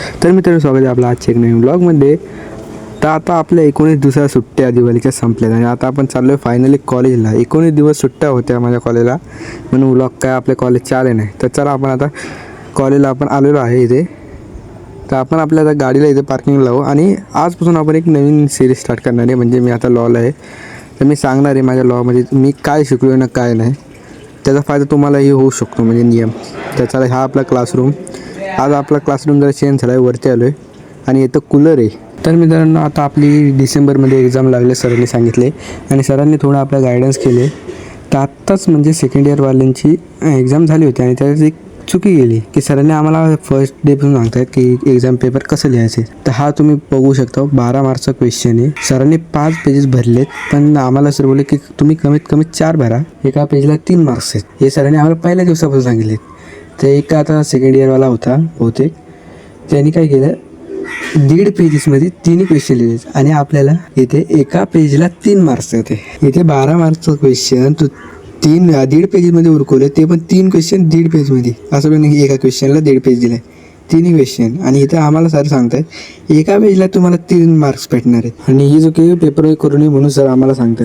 तर मित्रांनो, स्वागत आहे आपलं आजच्या एक नवीन ब्लॉगमध्ये. तर आता आपल्या 19 दिवसाच्या सुट्ट्या दिवाळीच्या संपल्यात आणि आता आपण चाललो आहे फायनली कॉलेजला. 19 दिवस सुट्ट्या होत्या माझ्या कॉलेजला, म्हणून ब्लॉग काय आपल्या कॉलेजचे आले नाही. तर चला, आपण आता कॉलेजला आपण आलेलो आहे इथे. तर आपण आपल्या आता गाडीला इथे पार्किंग लावू आणि आजपासून आपण एक नवीन सिरीज स्टार्ट करणार आहे. म्हणजे मी आता लॉला आहे, तर मी सांगणार आहे माझ्या लॉमध्ये मी काय शिकलो ना काय नाही, त्याचा फायदा तुम्हालाही होऊ शकतो, म्हणजे नियम. तर चला, हा आपला क्लासरूम. आज आपला क्लासरूम जरा चेंज झाला आहे, वरती आलो आहे आणि इथं कूलर आहे. तर मित्रांनो, आता आपली डिसेंबरमध्ये एक्झाम लागले सरांनी सांगितले आणि सरांनी थोडं आपलं गायडन्स केले. तर आत्ताच म्हणजे सेकंड इयरवाल्यांची एक्झाम झाली होती आणि त्यात एक चुकी गेली की सरांनी आम्हाला फर्स्ट डेपासून सांगतायत की एक्झाम पेपर कसं लिहायचे. तर हा तुम्ही बघू शकता, 12 मार्कचा क्वेश्चन आहे. सरांनी 5 पेजेस भरलेत, पण आम्हाला सर बोलले की तुम्ही कमीत कमी 4 भरा, एका पेजला 3 मार्क्स आहेत. हे सरांनी आम्हाला पहिल्या दिवसापासून सांगितलेत. तर एक आता सेकंड इयरवाला होता बहुतेक, त्यांनी काय केलं, 1.5 पेजेसमध्ये 3 क्वेश्चन लिहिले आणि आपल्याला इथे एका पेजला 3 मार्क्स होते. इथे 12 मार्क्सचं क्वेश्चन तो 1.5 पेजमध्ये उरकवले, ते पण 3 क्वेश्चन 1.5 पेजमध्ये. असं पण एका क्वेश्चनला 1.5 पेज दिलाय, 3 क्वेश्चन. आणि इथे आम्हाला सर सांगतायत एका पेजला तुम्हाला 3 मार्क्स भेटणार आहेत आणि ही जो काही पेपर करू नये म्हणून सर आम्हाला सांगतात.